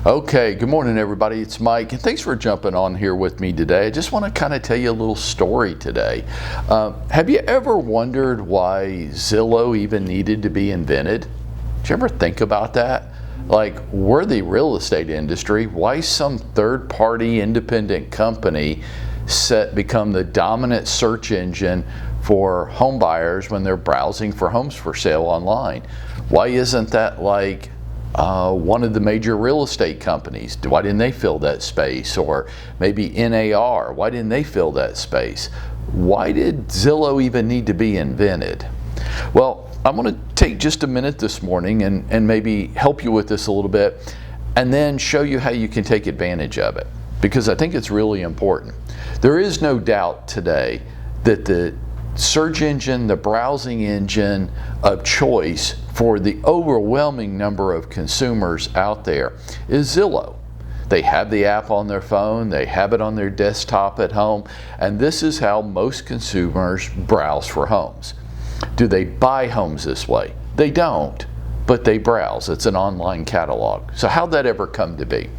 Okay, good morning everybody, it's Mike, and thanks for jumping on here with me today. I just want to kind of tell you a little story today. Have you ever wondered why Zillow even needed to be invented? Did you ever think about that? Like, we're the real estate industry. Why some third-party independent company become the dominant search engine for home buyers when they're browsing for homes for sale online? Why isn't that like one of the major real estate companies? Why didn't they fill that space? Or maybe NAR, why didn't they fill that space? Why did Zillow even need to be invented? Well, I'm going to take just a minute this morning and maybe help you with this a little bit, and then show you how you can take advantage of it, because I think it's really important. There is no doubt today that the search engine, the browsing engine of choice for the overwhelming number of consumers out there is Zillow. They have the app on their phone, they have it on their desktop at home, and this is how most consumers browse for homes. Do they buy homes this way? They don't, but they browse. It's an online catalog. So how'd that ever come to be?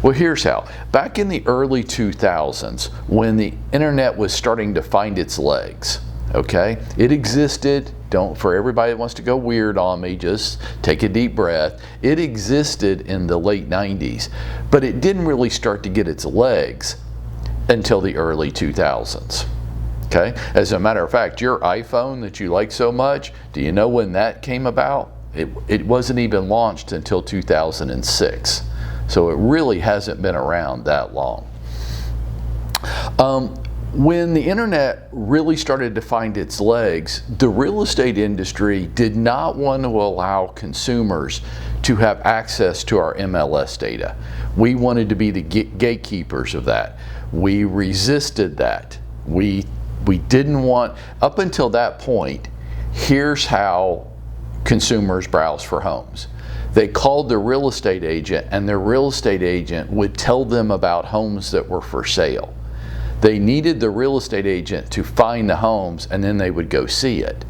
Well, here's how. Back in the early 2000s, when the internet was starting to find its legs, okay, it existed. For everybody that wants to go weird on me, just take a deep breath. It existed in the late 90s, but it didn't really start to get its legs until the early 2000s. Okay, as a matter of fact, your iPhone that you like so much, do you know when that came about? It wasn't even launched until 2006. So it really hasn't been around that long. When the internet really started to find its legs, the real estate industry did not want to allow consumers to have access to our MLS data. We wanted to be the gatekeepers of that. We resisted that. We didn't want, up until that point, here's how consumers browse for homes. They called their real estate agent, and their real estate agent would tell them about homes that were for sale. They needed the real estate agent to find the homes, and then they would go see it.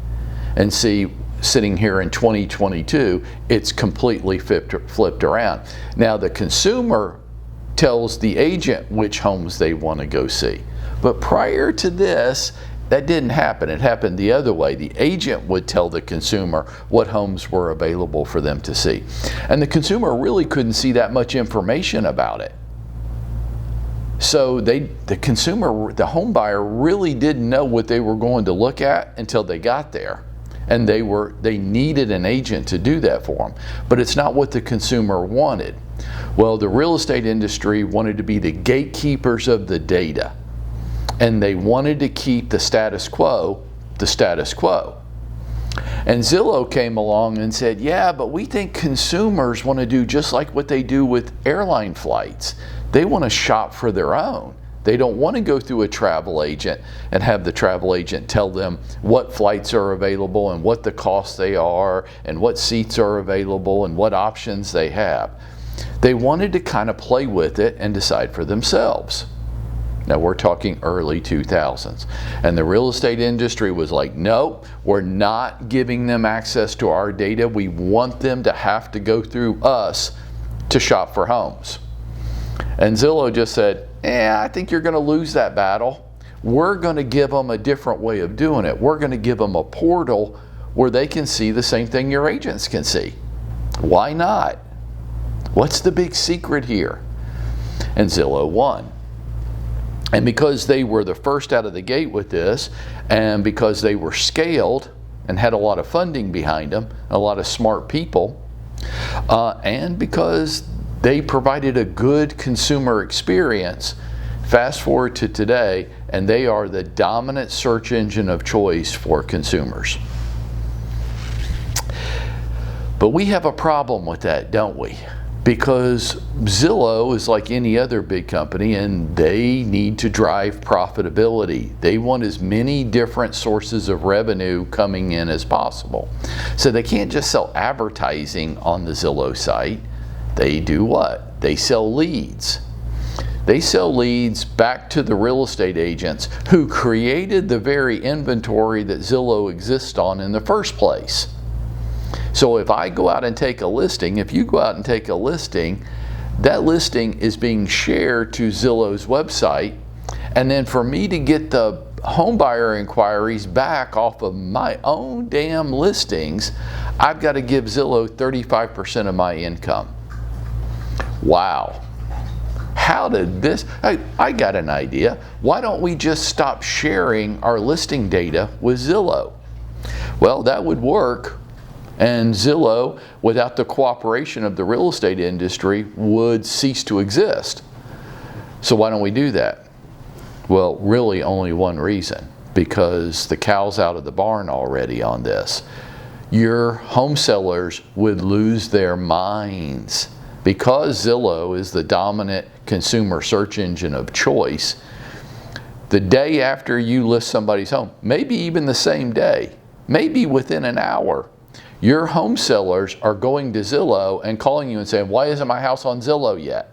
And see, sitting here in 2022, it's completely flipped around. Now the consumer tells the agent which homes they want to go see. But prior to this, that didn't happen. It happened the other way. The agent would tell the consumer what homes were available for them to see. And the consumer really couldn't see that much information about it. So the home buyer really didn't know what they were going to look at until they got there. And they needed an agent to do that for them. But it's not what the consumer wanted. Well, the real estate industry wanted to be the gatekeepers of the data. And they wanted to keep the status quo the status quo. And Zillow came along and said, yeah, but we think consumers want to do just like what they do with airline flights. They want to shop for their own. They don't want to go through a travel agent and have the travel agent tell them what flights are available and what the costs they are and what seats are available and what options they have. They wanted to kind of play with it and decide for themselves. Now we're talking early 2000s. And the real estate industry was like, no, we're not giving them access to our data. We want them to have to go through us to shop for homes. And Zillow just said, I think you're going to lose that battle. We're going to give them a different way of doing it. We're going to give them a portal where they can see the same thing your agents can see. Why not? What's the big secret here? And Zillow won. And because they were the first out of the gate with this, and because they were scaled and had a lot of funding behind them, a lot of smart people, and because they provided a good consumer experience, fast forward to today, and they are the dominant search engine of choice for consumers. But we have a problem with that, don't we? Because Zillow is like any other big company, and they need to drive profitability. They want as many different sources of revenue coming in as possible. So they can't just sell advertising on the Zillow site. They do what? They sell leads. They sell leads back to the real estate agents who created the very inventory that Zillow exists on in the first place. So if I go out and take a listing, if you go out and take a listing, That listing is being shared to Zillow's website, and then for me to get the home buyer inquiries back off of my own damn listings, I've got to give Zillow 35% of my income. Wow. How did this? I got an idea. Why don't we just stop sharing our listing data with Zillow? Well, that would work, and Zillow, without the cooperation of the real estate industry, would cease to exist. So why don't we do that? Well, really only one reason, because the cow's out of the barn already on this. Your home sellers would lose their minds. Because Zillow is the dominant consumer search engine of choice, the day after you list somebody's home, maybe even the same day, maybe within an hour, your home sellers are going to Zillow and calling you and saying, why isn't my house on Zillow yet?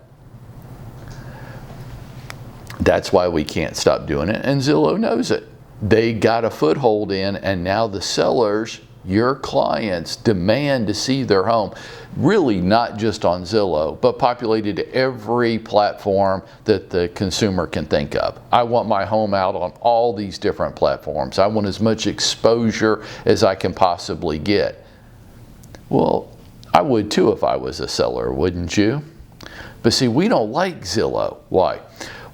That's why we can't stop doing it, and Zillow knows it. They got a foothold in, and now the sellers, your clients, demand to see their home. Really not just on Zillow, but populated every platform that the consumer can think of. I want my home out on all these different platforms. I want as much exposure as I can possibly get. Well, I would too if I was a seller, wouldn't you? But see, we don't like Zillow. Why?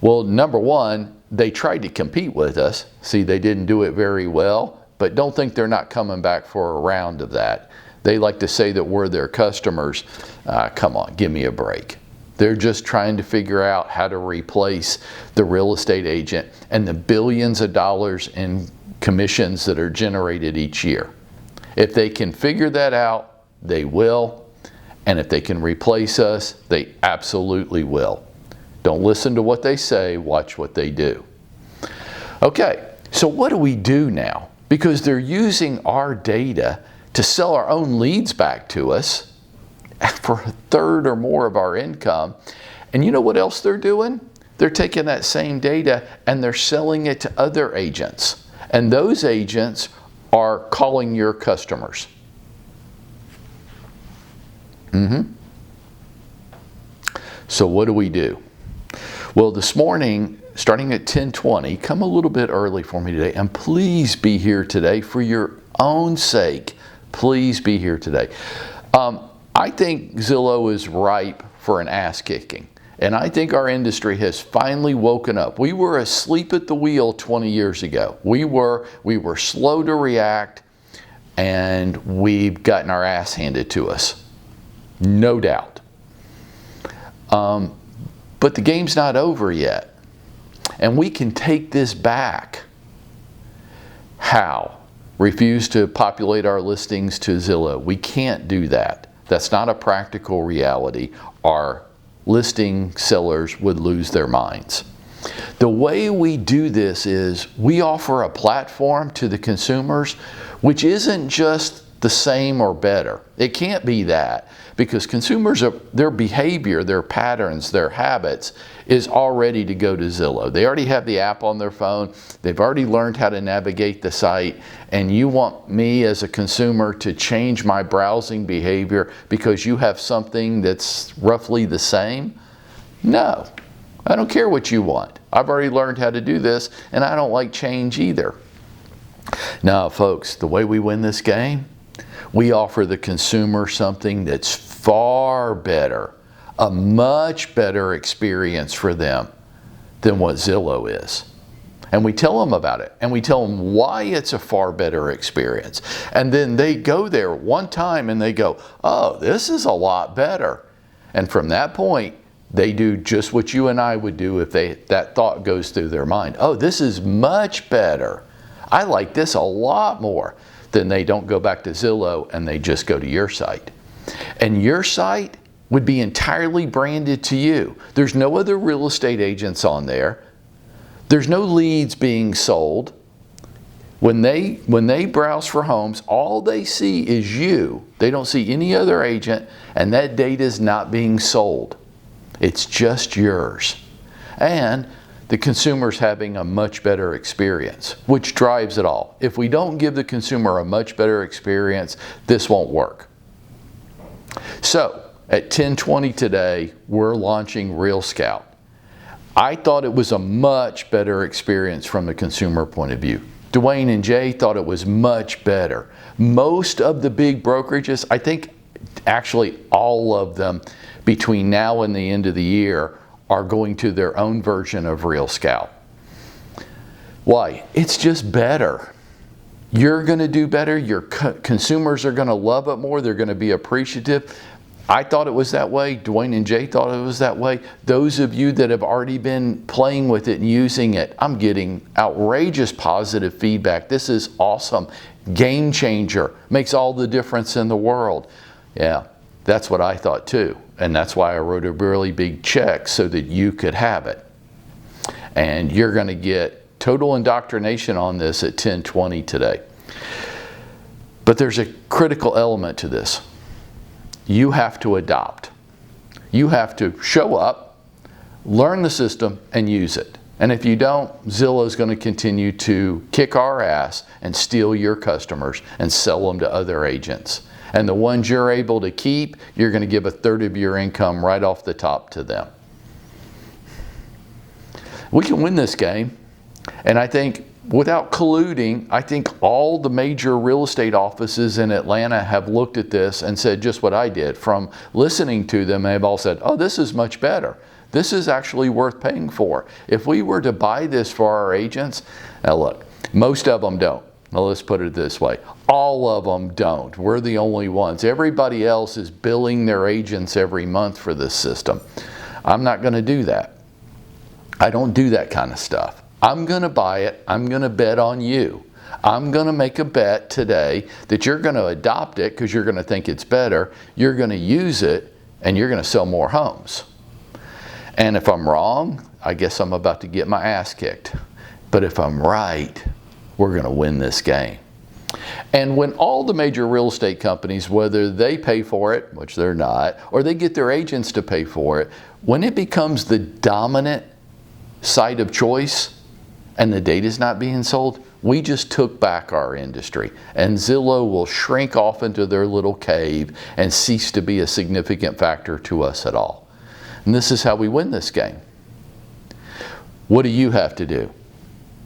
Well, number one, they tried to compete with us. See, they didn't do it very well, but don't think they're not coming back for a round of that. They like to say that we're their customers. Come on, give me a break. They're just trying to figure out how to replace the real estate agent and the billions of dollars in commissions that are generated each year. If they can figure that out, they will. And if they can replace us, they absolutely will. Don't listen to what they say, watch what they do. Okay, so what do we do now? Because they're using our data to sell our own leads back to us for a third or more of our income. And you know what else they're doing? They're taking that same data and they're selling it to other agents. And those agents are calling your customers. So what do we do? Well, this morning, starting at 10:20, come a little bit early for me today, and please be here today for your own sake. Please be here today. I think Zillow is ripe for an ass kicking, and I think our industry has finally woken up. We were asleep at the wheel 20 years ago. We were slow to react, and we've gotten our ass handed to us, no doubt. But the game's not over yet, and we can take this back. How? Refuse to populate our listings to Zillow. We can't do that. That's not a practical reality. Our listing sellers would lose their minds. The way we do this is we offer a platform to the consumers which isn't just the same or better. It can't be that, because consumers, their behavior, their patterns, their habits is already to go to Zillow. They already have the app on their phone. They've already learned how to navigate the site. And you want me as a consumer to change my browsing behavior because you have something that's roughly the same? No, I don't care what you want. I've already learned how to do this, and I don't like change either. Now, folks, the way we win this game, we offer the consumer something that's far better, a much better experience for them than what Zillow is. And we tell them about it, and we tell them why it's a far better experience. And then they go there one time and they go, oh, this is a lot better. And from that point, they do just what you and I would do if that thought goes through their mind. Oh, this is much better. I like this a lot more. Then they don't go back to Zillow and they just go to your site. And your site would be entirely branded to you. There's no other real estate agents on there. There's no leads being sold. When they browse for homes, all they see is you. They don't see any other agent, and that data is not being sold. It's just yours. And the consumer's having a much better experience, which drives it all. If we don't give the consumer a much better experience, this won't work. So, at 10:20 today, we're launching Real Scout. I thought it was a much better experience from the consumer point of view. Dwayne and Jay thought it was much better. Most of the big brokerages, I think actually all of them between now and the end of the year, are going to their own version of Real Scout. Why? It's just better. You're going to do better. Your consumers are going to love it more. They're going to be appreciative. I thought it was that way. Dwayne and Jay thought it was that way. Those of you that have already been playing with it and using it, I'm getting outrageous positive feedback. This is awesome. Game changer. Makes all the difference in the world. Yeah, that's what I thought too. And that's why I wrote a really big check so that you could have it. And you're going to get total indoctrination on this at 10:20 today. But there's a critical element to this. You have to adopt. You have to show up, learn the system, and use it. And if you don't, Zillow is going to continue to kick our ass and steal your customers and sell them to other agents. And the ones you're able to keep, you're going to give a third of your income right off the top to them. We can win this game. And I think without colluding, I think all the major real estate offices in Atlanta have looked at this and said just what I did. From listening to them, they've all said, oh, this is much better. This is actually worth paying for. If we were to buy this for our agents, now look, most of them don't. Now let's put it this way. All of them don't. We're the only ones. Everybody else is billing their agents every month for this system. I'm not going to do that. I don't do that kind of stuff. I'm going to buy it. I'm going to bet on you. I'm going to make a bet today that you're going to adopt it because you're going to think it's better. You're going to use it and you're going to sell more homes. And if I'm wrong, I guess I'm about to get my ass kicked. But if I'm right, we're going to win this game. And when all the major real estate companies, whether they pay for it, which they're not, or they get their agents to pay for it, when it becomes the dominant site of choice, and the data is not being sold, we just took back our industry. And Zillow will shrink off into their little cave and cease to be a significant factor to us at all. And this is how we win this game. What do you have to do?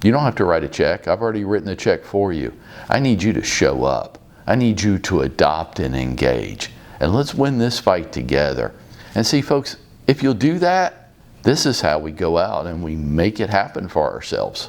You don't have to write a check. I've already written the check for you. I need you to show up. I need you to adopt and engage. And let's win this fight together. And see, folks, if you'll do that, this is how we go out and we make it happen for ourselves.